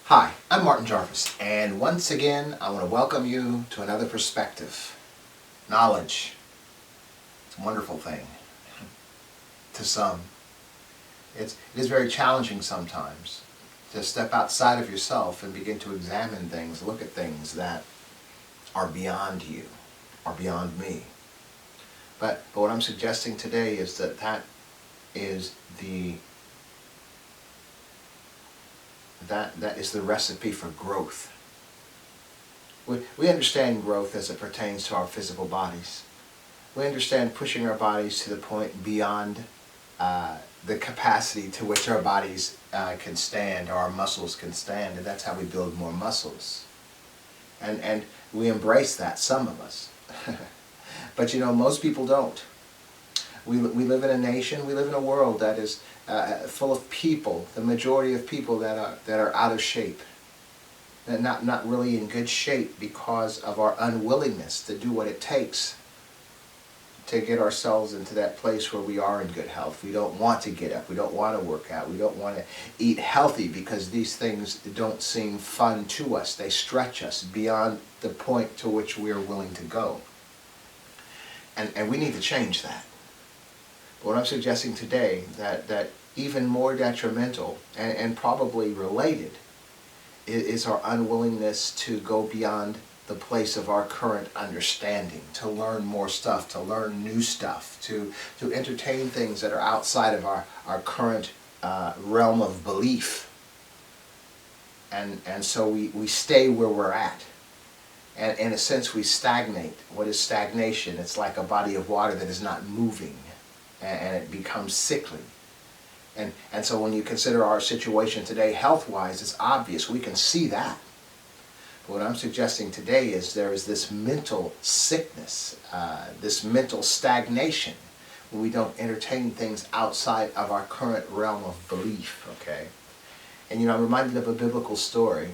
Hi, I'm Martin Jarvis, and once again I want to welcome you to another perspective. Knowledge, it's a wonderful thing to some. It is very challenging sometimes to step outside of yourself and begin to examine things, look at things that are beyond you, are beyond me. But what I'm suggesting today is that is the that is the recipe for growth. We understand growth as it pertains to our physical bodies. We understand pushing our bodies to the point beyond the capacity to which our bodies can stand, or our muscles can stand, and that's how we build more muscles. And we embrace that, some of us. But you know, most people don't. We live in a nation, we live in a world that is full of people, the majority of people that are out of shape. And not really in good shape because of our unwillingness to do what it takes to get ourselves into that place where we are in good health. We don't want to get up, we don't want to work out, we don't want to eat healthy because these things don't seem fun to us. They stretch us beyond the point to which we are willing to go. And we need to change that. What I'm suggesting today, that even more detrimental and probably related, is our unwillingness to go beyond the place of our current understanding, to learn more stuff, to learn new stuff, to entertain things that are outside of our current realm of belief. And so we stay where we're at. And in a sense we stagnate. What is stagnation? It's like a body of water that is not moving, and it becomes sickly. And so when you consider our situation today health-wise, it's obvious. We can see that. But what I'm suggesting today is there is this mental sickness, this mental stagnation, when we don't entertain things outside of our current realm of belief, okay? And you know, I'm reminded of a biblical story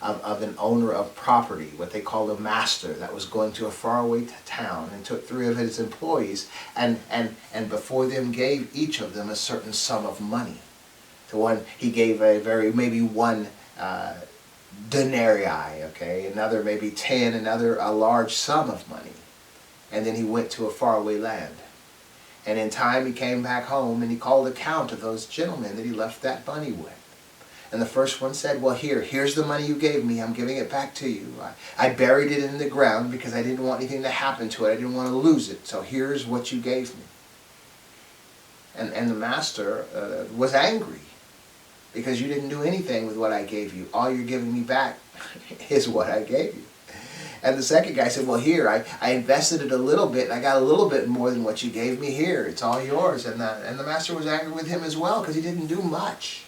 of an owner of property, what they call a master, that was going to a faraway town and took 3 of his employees and before them gave each of them a certain sum of money. To one he gave maybe 1 denarii, okay, another maybe 10, another a large sum of money. And then he went to a faraway land. And in time he came back home and he called account of those gentlemen that he left that money with. And the first one said, well, here's the money you gave me. I'm giving it back to you. I buried it in the ground because I didn't want anything to happen to it. I didn't want to lose it. So here's what you gave me. And the master was angry because you didn't do anything with what I gave you. All you're giving me back is what I gave you. And the second guy said, well, here, I invested it a little bit. And I got a little bit more than what you gave me here. It's all yours. And the master was angry with him as well because he didn't do much.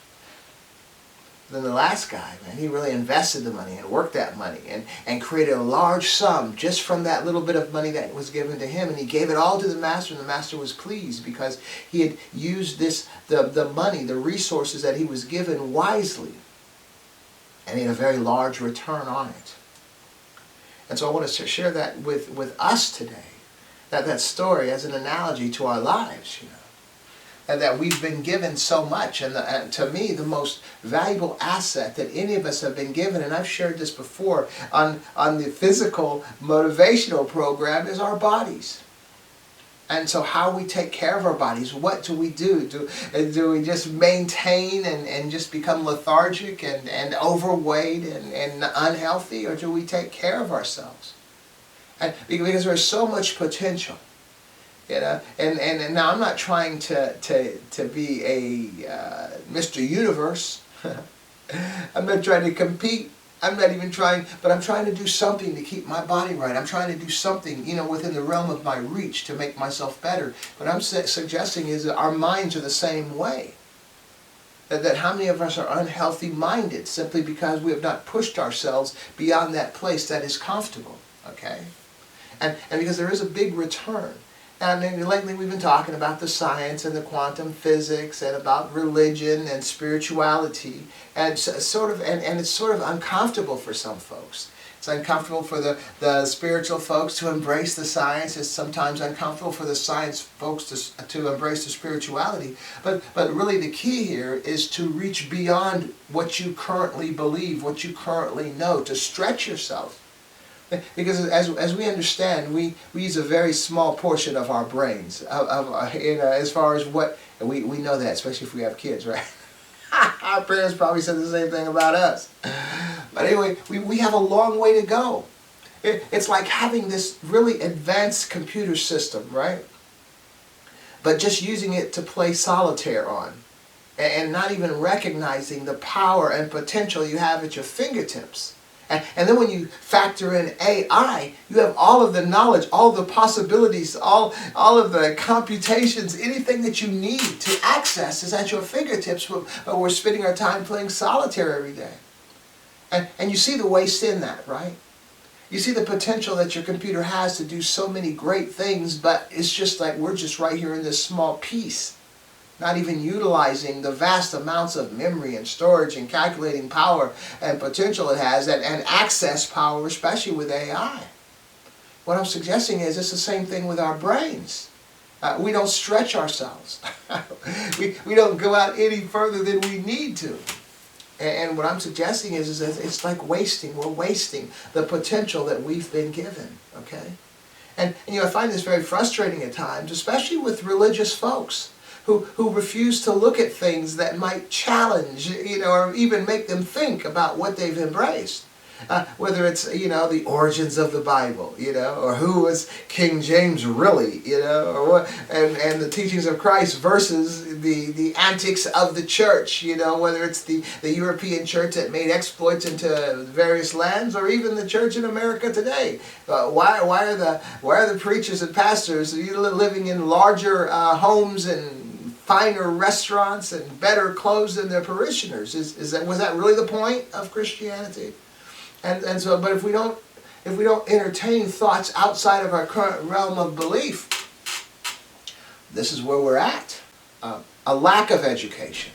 Then the last guy, man, he really invested the money and worked that money and created a large sum just from that little bit of money that was given to him. And he gave it all to the master, and the master was pleased because he had used the money, the resources that he was given wisely. And he had a very large return on it. And so I want to share that with us today, that story as an analogy to our lives, you know. And that we've been given so much, and to me the most valuable asset that any of us have been given, and I've shared this before on the physical motivational program, is our bodies. And so how we take care of our bodies, what do we do? Do we just maintain and just become lethargic and overweight and unhealthy, or do we take care of ourselves? And because there's so much potential. You know, and now I'm not trying to be a Mr. Universe. I'm not trying to compete. I'm not even trying, but I'm trying to do something to keep my body right. I'm trying to do something, you know, within the realm of my reach to make myself better. What I'm suggesting is that our minds are the same way. That how many of us are unhealthy minded simply because we have not pushed ourselves beyond that place that is comfortable, okay? And because there is a big return. And lately we've been talking about the science and the quantum physics and about religion and spirituality, and it's sort of uncomfortable for some folks It's uncomfortable for the spiritual folks to embrace the science. It's sometimes uncomfortable for the science folks to embrace the spirituality. But really the key here is to reach beyond what you currently believe, what you currently know, to stretch yourself. Because as we understand, we use a very small portion of our brains, as far as what, and we know that, especially if we have kids, right? Our parents probably said the same thing about us. But anyway, we have a long way to go. It's like having this really advanced computer system, right? But just using it to play solitaire on. And not even recognizing the power and potential you have at your fingertips. And then when you factor in AI, you have all of the knowledge, all the possibilities, all of the computations, anything that you need to access is at your fingertips, but we're spending our time playing solitaire every day. And you see the waste in that, right? You see the potential that your computer has to do so many great things, but it's just like we're just right here in this small piece. Not even utilizing the vast amounts of memory and storage and calculating power and potential it has, and access power, especially with AI. What I'm suggesting is it's the same thing with our brains. We don't stretch ourselves. we don't go out any further than we need to. And what I'm suggesting is that it's like wasting. We're wasting the potential that we've been given. Okay? And I find this very frustrating at times, especially with religious folks. Who refuse to look at things that might challenge, or even make them think about what they've embraced. Whether it's, the origins of the Bible, or who was King James really, or what, and the teachings of Christ versus the antics of the church, whether it's the European church that made exploits into various lands, or even the church in America today. Why are the preachers and pastors living in larger homes and finer restaurants and better clothes than their parishioners? Was that really the point of Christianity? And so, but if we don't entertain thoughts outside of our current realm of belief, this is where we're at. A lack of education.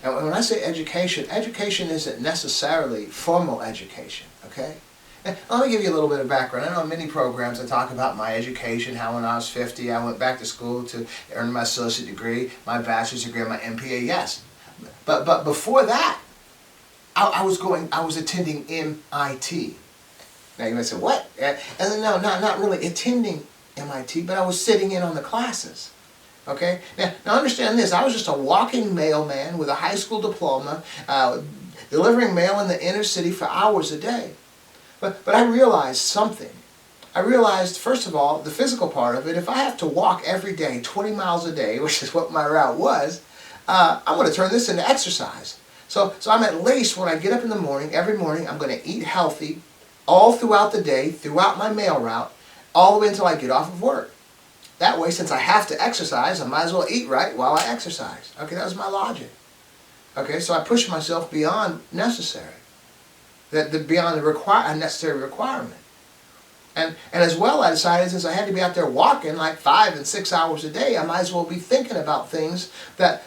And when I say education isn't necessarily formal education. Okay. Let me give you a little bit of background. I know in many programs I talk about my education, how when I was 50 I went back to school to earn my associate degree, my bachelor's degree, and my MPA, yes. But before that, I was attending MIT. Now you might say, what? And then, no, not really attending MIT, but I was sitting in on the classes. Okay? Now understand this, I was just a walking mailman with a high school diploma, delivering mail in the inner city for hours a day. But I realized something. I realized, first of all, the physical part of it. If I have to walk every day, 20 miles a day, which is what my route was, I'm going to turn this into exercise. So I'm at least, when I get up in the morning, every morning, I'm going to eat healthy all throughout the day, throughout my mail route, all the way until I get off of work. That way, since I have to exercise, I might as well eat right while I exercise. Okay, that was my logic. Okay, so I pushed myself beyond necessary. Beyond the unnecessary requirement. And as well, I decided since I had to be out there walking like 5 and 6 hours a day, I might as well be thinking about things that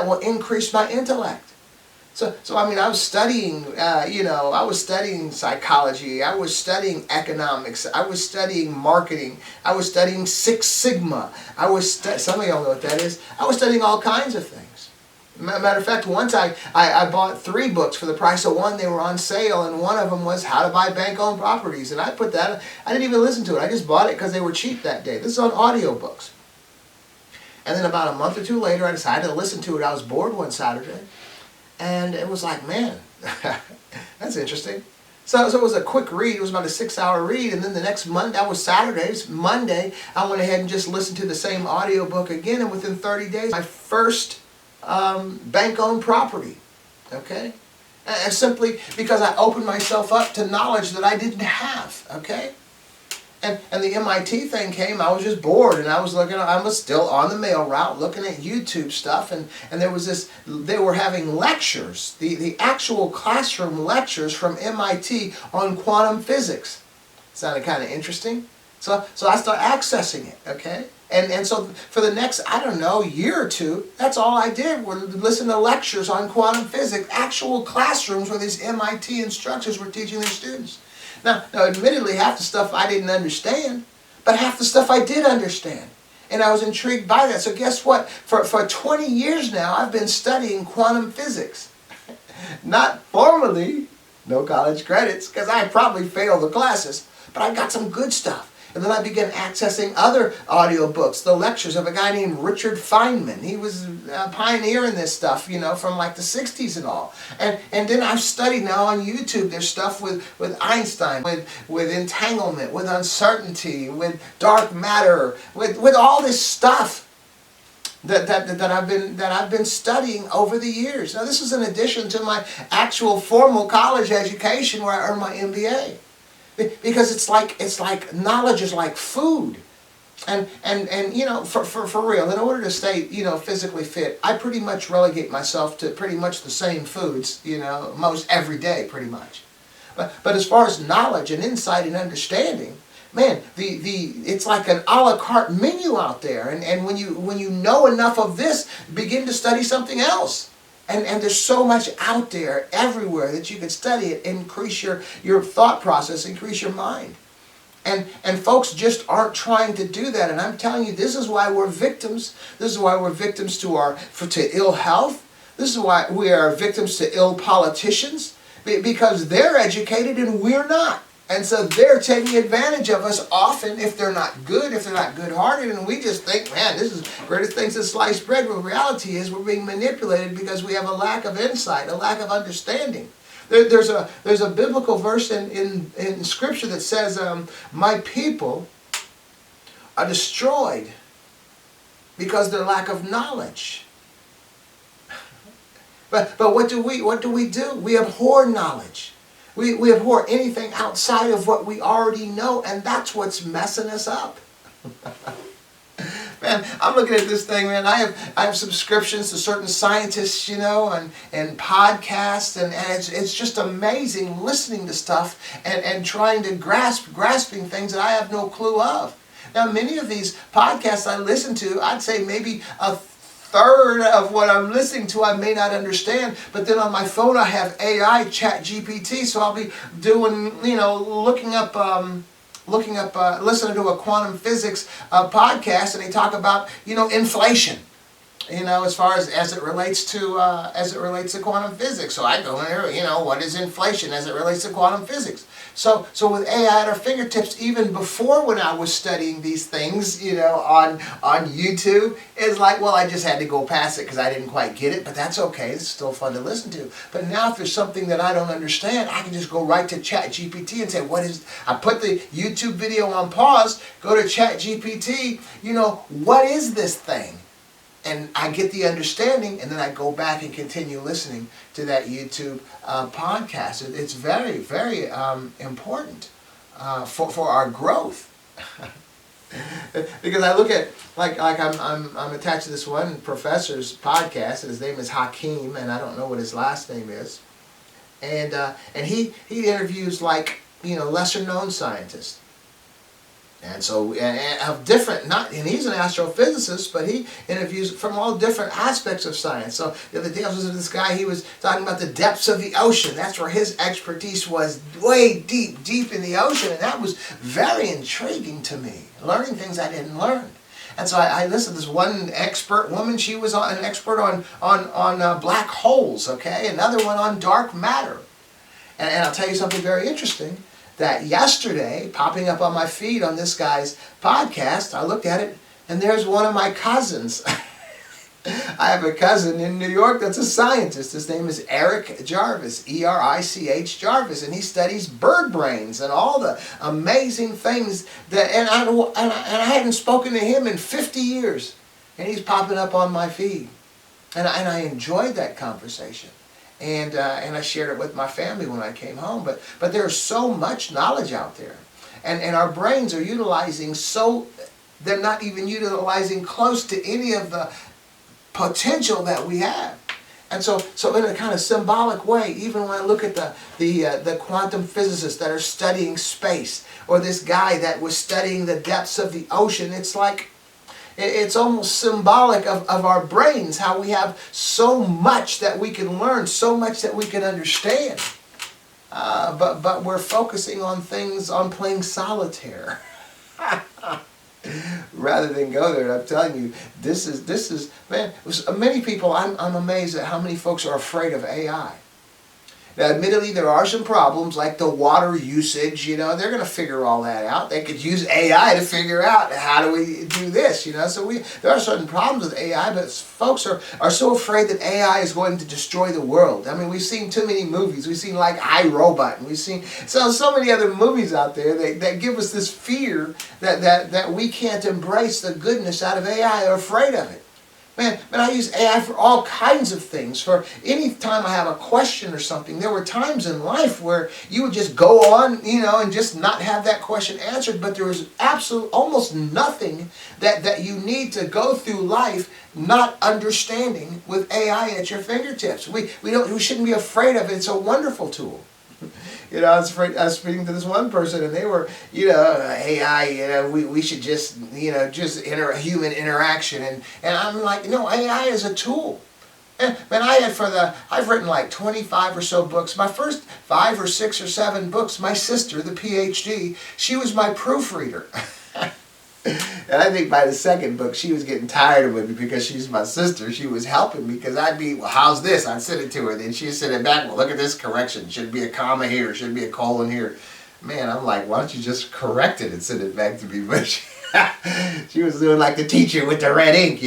will increase my intellect. So I mean, I was studying, I was studying psychology, I was studying economics, I was studying marketing, I was studying Six Sigma, some of y'all know what that is. I was studying all kinds of things. Matter of fact, once I bought 3 books for the price of one. They were on sale, and one of them was How to Buy Bank-Owned Properties. And I put that, I didn't even listen to it. I just bought it because they were cheap that day. This is on audiobooks. And then about a month or 2 later, I decided to listen to it. I was bored one Saturday. And it was like, man, that's interesting. So it was a quick read. It was about a 6-hour read. And then the next Monday, that was Saturday. Monday, I went ahead and just listened to the same audiobook again. And within 30 days, my first bank-owned property, okay? And simply because I opened myself up to knowledge that I didn't have, okay? And the MIT thing came, I was just bored, and I was still on the mail route looking at YouTube stuff, and there was this, they were having lectures, the actual classroom lectures from MIT on quantum physics. Sounded kind of interesting. So I started accessing it, okay? And so for the next, I don't know, year or two, that's all I did was listen to lectures on quantum physics, actual classrooms where these MIT instructors were teaching their students. Now, admittedly, half the stuff I didn't understand, but half the stuff I did understand. And I was intrigued by that. So guess what? For 20 years now, I've been studying quantum physics. Not formally, no college credits, because I probably failed the classes, but I got some good stuff. And then I began accessing other audiobooks, the lectures of a guy named Richard Feynman. He was a pioneer in this stuff, you know, from like the 60s and all. And then I've studied now on YouTube. There's stuff with Einstein, with entanglement, with uncertainty, with dark matter, with all this stuff that I've been studying over the years. Now this is in addition to my actual formal college education where I earned my MBA. Because it's like knowledge is like food, and you know, for real, in order to stay, you know, physically fit, I pretty much relegate myself to pretty much the same foods, you know, most every day pretty much. But as far as knowledge and insight and understanding, man, it's like an a la carte menu out there, and when you know enough of this, begin to study something else. And there's so much out there everywhere that you can study it, increase your thought process, increase your mind. And folks just aren't trying to do that. And I'm telling you, this is why we're victims. This is why we're victims to ill health. This is why we are victims to ill politicians. Because they're educated and we're not. And so they're taking advantage of us often if they're not good, if they're not good-hearted, and we just think, man, this is the greatest thing since sliced bread. Well, the reality is we're being manipulated because we have a lack of insight, a lack of understanding. There's a biblical verse in Scripture that says, my people are destroyed because of their lack of knowledge. But what do we do? We abhor knowledge. We abhor anything outside of what we already know, and that's what's messing us up. Man, I'm looking at this thing, man. I have subscriptions to certain scientists, you know, and podcasts, and it's just amazing listening to stuff and trying to grasping things that I have no clue of. Now, many of these podcasts I listen to, I'd say maybe a third of what I'm listening to I may not understand, but then on my phone I have AI, ChatGPT, so I'll be doing, you know, looking up, listening to a quantum physics podcast, and they talk about, you know, inflation, you know, as far as it relates to quantum physics. So I go in there, you know, what is inflation as it relates to quantum physics? So with AI at our fingertips, even before when I was studying these things, you know, on YouTube, it's like, well, I just had to go past it because I didn't quite get it, but that's okay. It's still fun to listen to. But now if there's something that I don't understand, I can just go right to ChatGPT and say, I put the YouTube video on pause, go to ChatGPT, you know, what is this thing? And I get the understanding, and then I go back and continue listening to that YouTube podcast. It's very, very important for our growth. Because I look at, like I'm attached to this one professor's podcast, and his name is Hakeem, and I don't know what his last name is. And he interviews, like, you know, lesser known scientists. And so, of different, and he's an astrophysicist, but he interviews from all different aspects of science. So the other day I was with this guy, he was talking about the depths of the ocean. That's where his expertise was, way deep in the ocean, and that was very intriguing to me, learning things I didn't learn. And so I listened to this one expert woman. She was an expert on black holes, okay? Another one on dark matter. And I'll tell you something very interesting. That yesterday, popping up on my feed on this guy's podcast, I looked at it, and there's one of my cousins. I have a cousin in New York that's a scientist. His name is Eric Jarvis, E-R-I-C-H Jarvis, and he studies bird brains and all the amazing things that. And I hadn't spoken to him in 50 years, and he's popping up on my feed, and I enjoyed that conversation. And I shared it with my family when I came home. But there's so much knowledge out there. And our brains are utilizing they're not even utilizing close to any of the potential that we have. And so in a kind of symbolic way, even when I look at the quantum physicists that are studying space, or this guy that was studying the depths of the ocean, it's like It's almost symbolic of our brains, how we have so much that we can learn, so much that we can understand. But we're focusing on things, on playing solitaire. Rather than go there. And I'm telling you, this is man, many people, I'm amazed at how many folks are afraid of AI. Now, admittedly, there are some problems like the water usage, they're going to figure all that out. They could use AI to figure out how do we do this, So there are certain problems with AI, but folks are so afraid that AI is going to destroy the world. I mean, we've seen too many movies. We've seen like iRobot, and we've seen so many other movies out there that give us this fear that we can't embrace the goodness out of AI or afraid of it. Man, I use AI for all kinds of things. For any time I have a question or something, there were times in life where you would just go on, and just not have that question answered. But there was almost nothing that you need to go through life not understanding with AI at your fingertips. We shouldn't be afraid of it. It's a wonderful tool. I was speaking to this one person, and they were, AI, we should just, human interaction, and I'm like, no, AI is a tool. And man, I've written like 25 or so books. My first 5 or 6 or 7 books, my sister, the PhD, she was my proofreader. And I think by the second book, she was getting tired of it because she's my sister. She was helping me because I'd be, well, how's this? I'd send it to her. Then she'd send it back. Well, look at this correction. Should be a comma here. Should be a colon here. Man, I'm like, why don't you just correct it and send it back to me? But she was doing like the teacher with the red ink,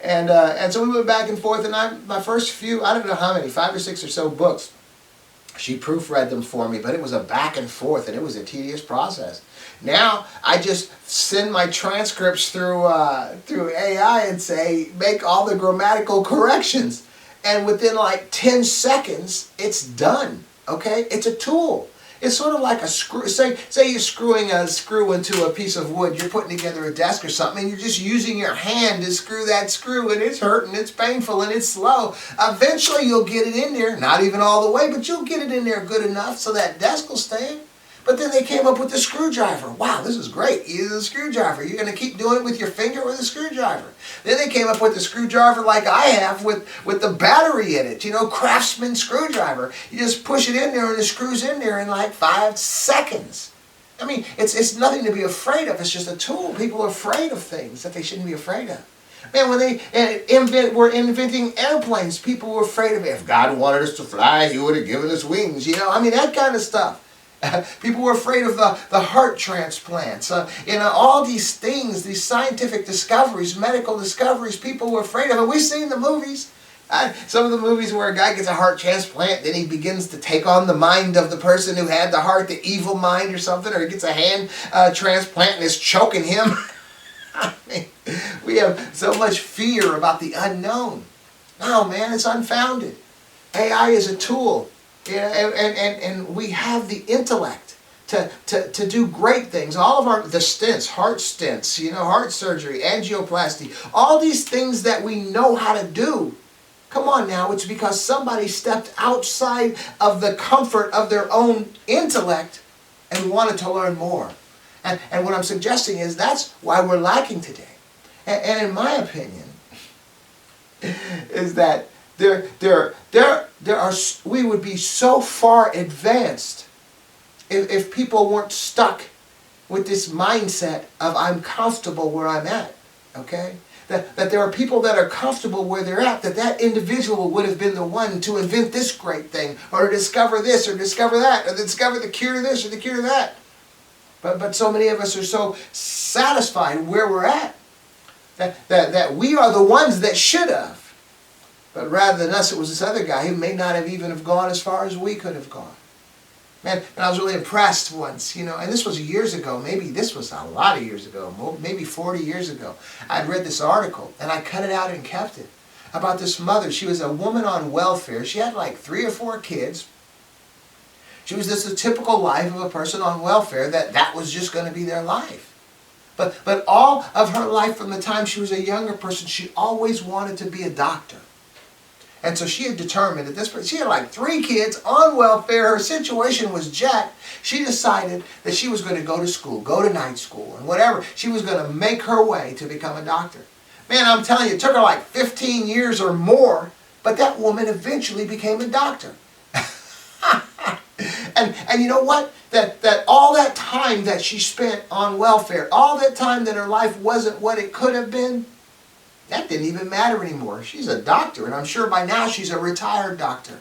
And so we went back and forth. And my first few, I don't know how many, 5 or 6 or so books, she proofread them for me. But it was a back and forth, and it was a tedious process. Now, I just send my transcripts through AI and say, make all the grammatical corrections. And within like 10 seconds, it's done, okay? It's a tool. It's sort of like a screw. Say you're screwing a screw into a piece of wood. You're putting together a desk or something, and you're just using your hand to screw that screw, and it's hurting, it's painful, and it's slow. Eventually, you'll get it in there. Not even all the way, but you'll get it in there good enough so that desk will stand. But then they came up with the screwdriver. Wow, this is great. Use the screwdriver. You're going to keep doing it with your finger or the screwdriver. Then they came up with the screwdriver like I have with the battery in it. Craftsman screwdriver. You just push it in there and it screws in there in like 5 seconds. I mean, it's nothing to be afraid of. It's just a tool. People are afraid of things that they shouldn't be afraid of. Man, when they were inventing airplanes, people were afraid of it. If God wanted us to fly, He would have given us wings. That kind of stuff. People were afraid of the heart transplants. All these things, these scientific discoveries, medical discoveries, people were afraid of. And we've seen the movies. Some of the movies where a guy gets a heart transplant, then he begins to take on the mind of the person who had the heart, the evil mind or something, or he gets a hand transplant and it's choking him. I mean, we have so much fear about the unknown. No, man, it's unfounded. AI is a tool. And we have the intellect to do great things. All of the stents, heart stents, heart surgery, angioplasty, all these things that we know how to do. Come on now, it's because somebody stepped outside of the comfort of their own intellect and wanted to learn more. And what I'm suggesting is that's why we're lacking today. And in my opinion, is that we would be so far advanced if people weren't stuck with this mindset of I'm comfortable where I'm at, okay? That there are people that are comfortable where they're at, that individual would have been the one to invent this great thing, or to discover this, or discover that, or discover the cure to this, or the cure to that. But so many of us are so satisfied where we're at, that we are the ones that should have. But rather than us, it was this other guy who may not have even have gone as far as we could have gone. Man, and I was really impressed once, and this was years ago. Maybe this was a lot of years ago, maybe 40 years ago. I'd read this article, and I cut it out and kept it, about this mother. She was a woman on welfare. She had like 3 or 4 kids. She was just a typical life of a person on welfare, that was just going to be their life. But all of her life from the time she was a younger person, she always wanted to be a doctor. And so she had determined at this point, she had like 3 kids on welfare, her situation was jacked. She decided that she was going to go to school, go to night school, and whatever. She was going to make her way to become a doctor. Man, I'm telling you, it took her like 15 years or more, but that woman eventually became a doctor. And you know what? That all that time that she spent on welfare, all that time that her life wasn't what it could have been, that didn't even matter anymore. She's a doctor, and I'm sure by now she's a retired doctor.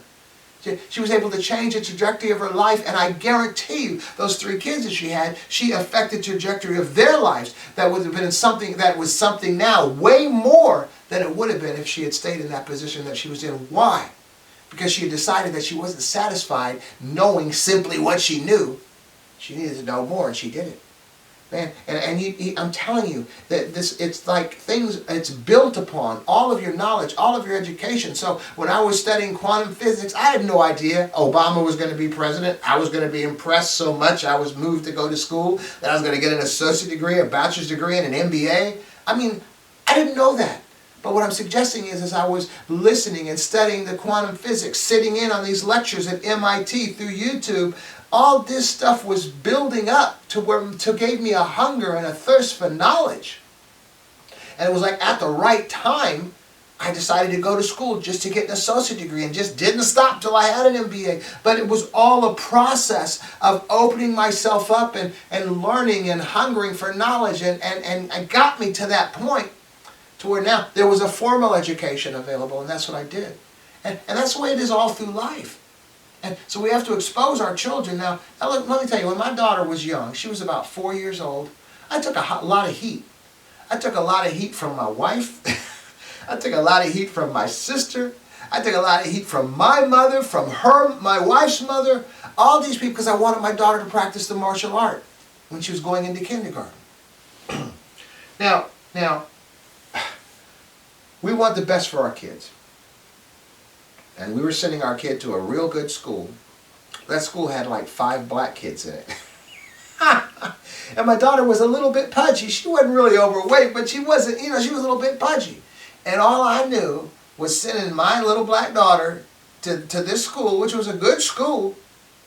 She was able to change the trajectory of her life, and I guarantee you, those 3 kids that she had, she affected the trajectory of their lives. That would have been something that was something now, way more than it would have been if she had stayed in that position that she was in. Why? Because she had decided that she wasn't satisfied knowing simply what she knew. She needed to know more, and she did it. Man, and I'm telling you that it's like things, it's built upon all of your knowledge, all of your education. So when I was studying quantum physics, I had no idea Obama was going to be president. I was going to be impressed so much. I was moved to go to school that I was going to get an associate degree, a bachelor's degree, and an MBA. I mean, I didn't know that. But what I'm suggesting is, as I was listening and studying the quantum physics, sitting in on these lectures at MIT through YouTube, all this stuff was building up to gave me a hunger and a thirst for knowledge. And it was like at the right time, I decided to go to school just to get an associate degree and just didn't stop till I had an MBA. But it was all a process of opening myself up and learning and hungering for knowledge and got me to that point to where now there was a formal education available, and that's what I did. And that's the way it is all through life. And so we have to expose our children. Now let me tell you, when my daughter was young, she was about 4 years old, I took a lot of heat. I took a lot of heat from my wife. I took a lot of heat from my sister. I took a lot of heat from my mother, from her, my wife's mother, all these people, because I wanted my daughter to practice the martial art when she was going into kindergarten. Now, we want the best for our kids. And we were sending our kid to a real good school. That school had like 5 black kids in it. And my daughter was a little bit pudgy. She wasn't really overweight, but she wasn't, she was a little bit pudgy. And all I knew was sending my little black daughter to this school, which was a good school,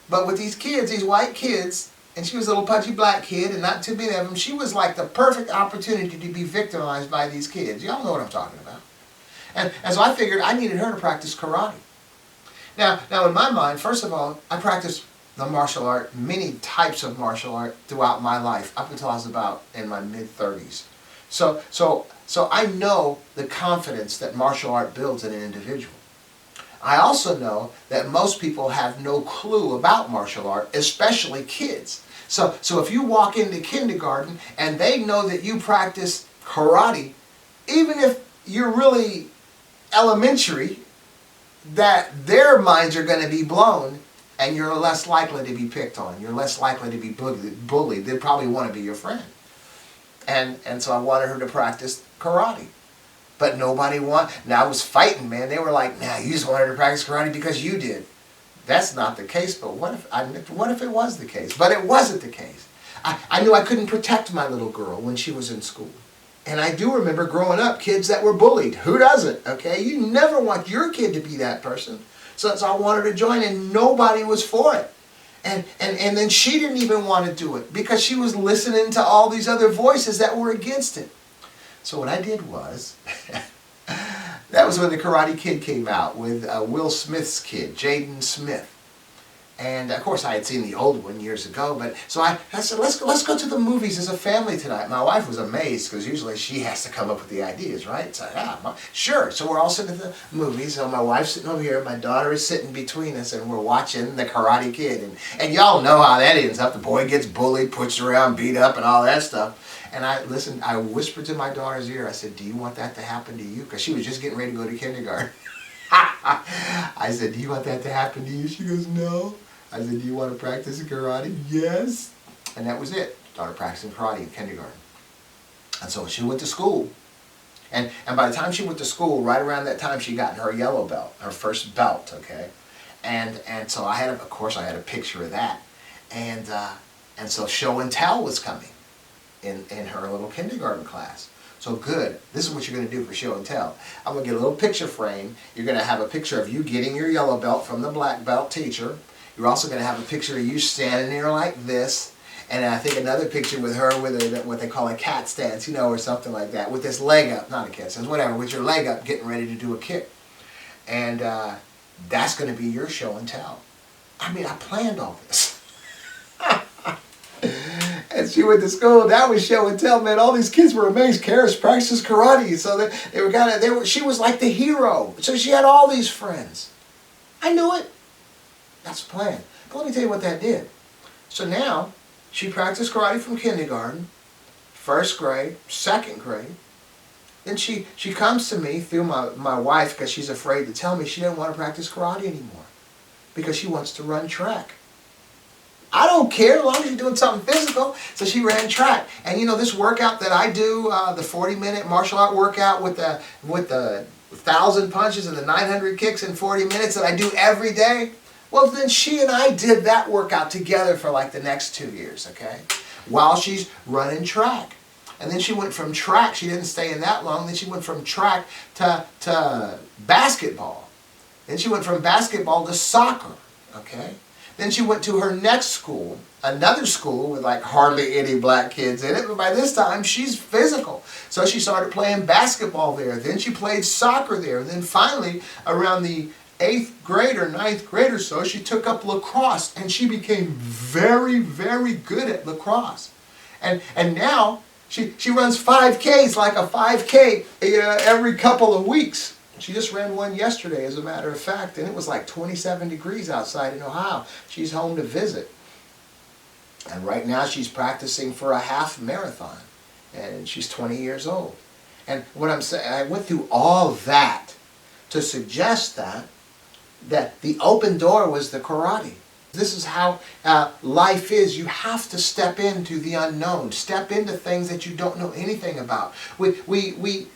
but with these kids, these white kids, and she was a little pudgy black kid, and not too many of them. She was like the perfect opportunity to be victimized by these kids. Y'all know what I'm talking about. And so I figured I needed her to practice karate. Now in my mind, first of all, I practiced the martial art, many types of martial art throughout my life, up until I was about in my mid-30s. So I know the confidence that martial art builds in an individual. I also know that most people have no clue about martial art, especially kids. So if you walk into kindergarten and they know that you practice karate, even if you're really elementary, that their minds are going to be blown and you're less likely to be picked on. You're less likely to be bullied. They probably want to be your friend. And so I wanted her to practice karate. But nobody now I was fighting, man. They were like, nah, you just wanted her to practice karate because you did. That's not the case, but what if it was the case? But it wasn't the case. I knew I couldn't protect my little girl when she was in school. And I do remember growing up, kids that were bullied. Who doesn't? Okay, you never want your kid to be that person. So I wanted to join, and nobody was for it. And then she didn't even want to do it because she was listening to all these other voices that were against it. So what I did was, that was when the Karate Kid came out with Will Smith's kid, Jaden Smith. And of course I had seen the old one years ago, but so I said, let's go to the movies as a family tonight. My wife was amazed because usually she has to come up with the ideas, right? So sure. So we're all sitting at the movies. So my wife's sitting over here, my daughter is sitting between us, and we're watching the Karate Kid. And y'all know how that ends up. The boy gets bullied, pushed around, beat up, and all that stuff. And I whispered to my daughter's ear, I said, do you want that to happen to you? Because she was just getting ready to go to kindergarten. I said, do you want that to happen to you? She goes, no. I said, do you want to practice karate? Yes. And that was it. Started practicing karate in kindergarten. And so she went to school. And by the time she went to school, right around that time, she got her yellow belt, her first belt, okay? And so I had, of course, I had a picture of that. And so show and tell was coming in her little kindergarten class. So good. This is what you're going to do for show and tell. I'm going to get a little picture frame. You're going to have a picture of you getting your yellow belt from the black belt teacher. You're also going to have a picture of you standing there like this. And I think another picture with her with what they call a cat stance, or something like that, with this leg up, not a cat stance, whatever, with your leg up getting ready to do a kick. And that's going to be your show and tell. I mean, I planned all this. And she went to school. That was show and tell, man. All these kids were amazed. Karis practices karate, so she was like the hero. So she had all these friends. I knew it. That's the plan. But let me tell you what that did. So now she practiced karate from kindergarten, first grade, second grade. Then she comes to me through my wife because she's afraid to tell me she didn't want to practice karate anymore because she wants to run track. I don't care as long as you're doing something physical. So she ran track. And this workout that I do, the 40-minute martial art workout with the 1,000 punches and the 900 kicks in 40 minutes that I do every day, well, then she and I did that workout together for like the next 2 years, okay? While she's running track. And then she went from track, she didn't stay in that long, then she went from track to basketball. Then she went from basketball to soccer, okay? Then she went to her next school, another school with like hardly any black kids in it, but by this time she's physical. So she started playing basketball there. Then she played soccer there. And then finally, around the 8th grade or 9th grade or so, she took up lacrosse and she became very, very good at lacrosse. And now she runs 5Ks, like a 5K every couple of weeks. She just ran one yesterday, as a matter of fact, and it was like 27 degrees outside in Ohio. She's home to visit. And right now she's practicing for a half marathon. And she's 20 years old. And what I'm saying, I went through all that to suggest that the open door was the karate. This is how life is. You have to step into the unknown. Step into things that you don't know anything about. We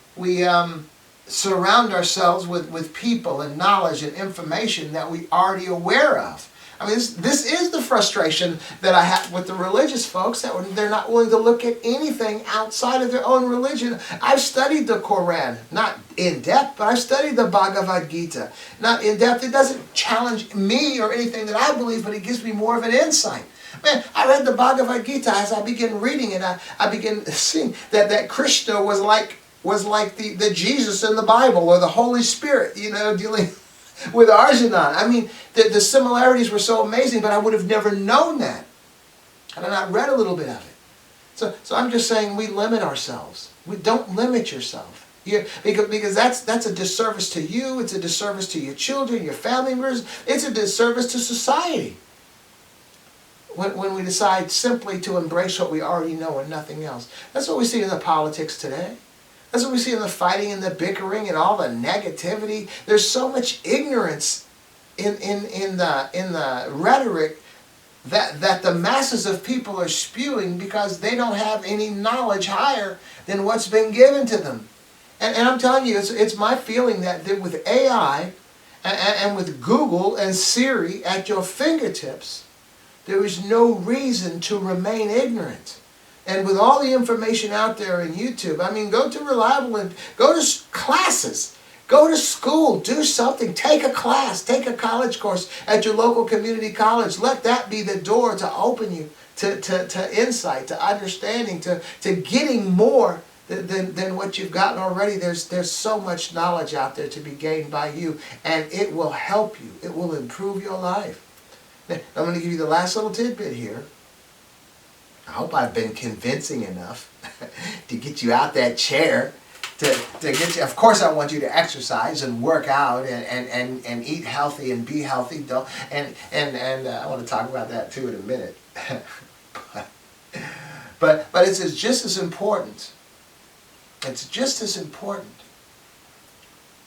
surround ourselves with people and knowledge and information that we're already aware of. I mean, this is the frustration that I have with the religious folks, that they're not willing to look at anything outside of their own religion. I've studied the Quran, not in depth, but I've studied the Bhagavad Gita, not in depth. It doesn't challenge me or anything that I believe, but it gives me more of an insight. Man, I read the Bhagavad Gita. As I began reading it, I began seeing that Krishna was like the Jesus in the Bible, or the Holy Spirit, dealing with Arjuna. I mean, the similarities were so amazing, but I would have never known that had I not read a little bit of it. So I'm just saying, we limit ourselves. We don't limit yourself. Because that's a disservice to you, it's a disservice to your children, your family members, it's a disservice to society. When we decide simply to embrace what we already know and nothing else. That's what we see in the politics today. That's what we see in the fighting and the bickering and all the negativity. There's so much ignorance in the rhetoric that the masses of people are spewing because they don't have any knowledge higher than what's been given to them. And I'm telling you, it's my feeling that with AI and with Google and Siri at your fingertips, there is no reason to remain ignorant. And with all the information out there in YouTube, I mean, go to Reliable and go to classes. Go to school. Do something. Take a class. Take a college course at your local community college. Let that be the door to open you to insight, to understanding, to getting more than what you've gotten already. There's so much knowledge out there to be gained by you, and it will help you. It will improve your life. Now, I'm going to give you the last little tidbit here. I hope I've been convincing enough to get you out that chair, to get you. Of course, I want you to exercise and work out and eat healthy and be healthy. And I want to talk about that too in a minute. but it's just as important. It's just as important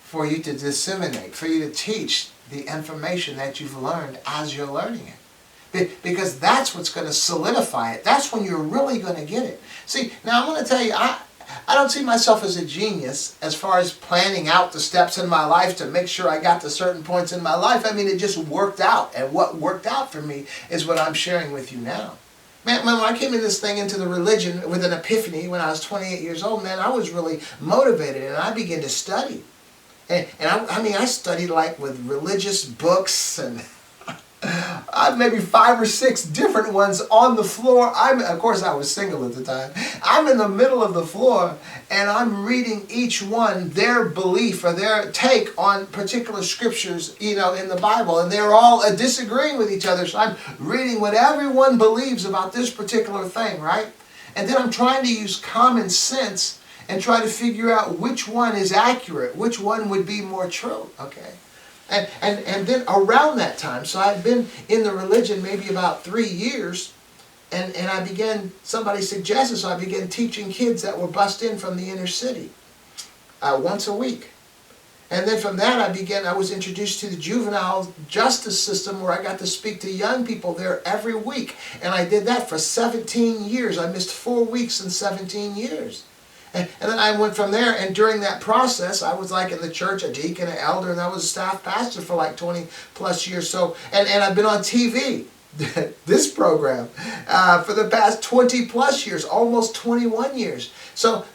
for you to disseminate, for you to teach the information that you've learned as you're learning it. Because that's what's going to solidify it. That's when you're really going to get it. See, now I'm going to tell you, I don't see myself as a genius as far as planning out the steps in my life to make sure I got to certain points in my life. I mean, it just worked out. And what worked out for me is what I'm sharing with you now. Man, when I came in this thing into the religion with an epiphany when I was 28 years old, man, I was really motivated, and I began to study. And I mean, I studied like with religious books, and maybe 5 or 6 different ones on the floor. Of course, I was single at the time. I'm in the middle of the floor, and I'm reading each one their belief or their take on particular scriptures, in the Bible, and they're all disagreeing with each other. So I'm reading what everyone believes about this particular thing, right? And then I'm trying to use common sense and try to figure out which one is accurate, which one would be more true, okay? And then around that time, so I'd been in the religion maybe about 3 years, and I began, somebody suggested, so I began teaching kids that were bussed in from the inner city once a week. And then from that I was introduced to the juvenile justice system, where I got to speak to young people there every week. And I did that for 17 years. I missed 4 weeks in 17 years. And then I went from there, and during that process, I was like in the church, a deacon, an elder, and I was a staff pastor for like 20 plus years. So, and I've been on TV, this program, for the past 20 plus years, almost 21 years. So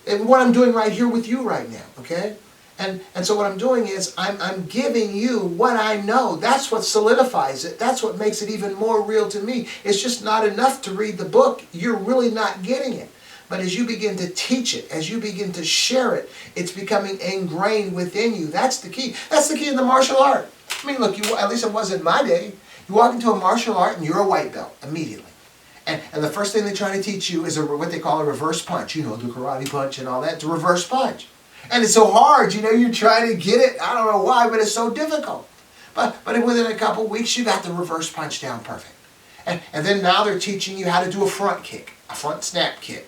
and what I'm doing right here with you right now, okay? And so what I'm doing is I'm giving you what I know. That's what solidifies it. That's what makes it even more real to me. It's just not enough to read the book. You're really not getting it. But as you begin to teach it, as you begin to share it, it's becoming ingrained within you. That's the key. That's the key in the martial art. I mean, look, at least it was in my day. You walk into a martial art and you're a white belt immediately. And the first thing they try to teach you is what they call a reverse punch. The karate punch and all that. It's a reverse punch. And it's so hard, you're trying to get it. I don't know why, but it's so difficult. But within a couple of weeks, you got the reverse punch down perfect. And then now they're teaching you how to do a front kick, a front snap kick.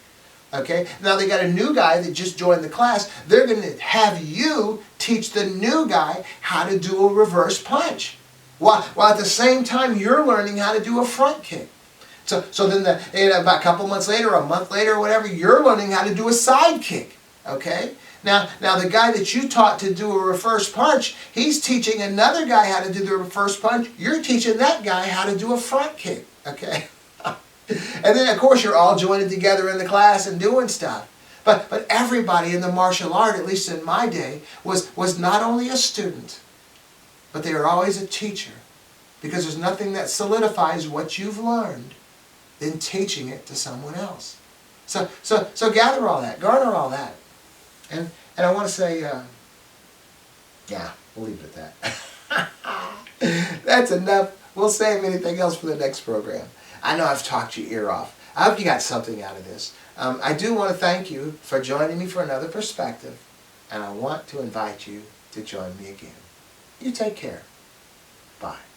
Okay, now they got a new guy that just joined the class. They're going to have you teach the new guy how to do a reverse punch, while at the same time you're learning how to do a front kick. So then about a couple months later, a month later, or whatever, you're learning how to do a side kick. Okay, now the guy that you taught to do a reverse punch, he's teaching another guy how to do the reverse punch. You're teaching that guy how to do a front kick. Okay. And then, of course, you're all joining together in the class and doing stuff. But everybody in the martial art, at least in my day, was not only a student, but they were always a teacher. Because there's nothing that solidifies what you've learned than teaching it to someone else. So gather all that, garner all that. And I want to say, yeah, we'll leave it at that. That's enough. We'll save anything else for the next program. I know I've talked your ear off. I hope you got something out of this. I do want to thank you for joining me for another perspective, and I want to invite you to join me again. You take care. Bye.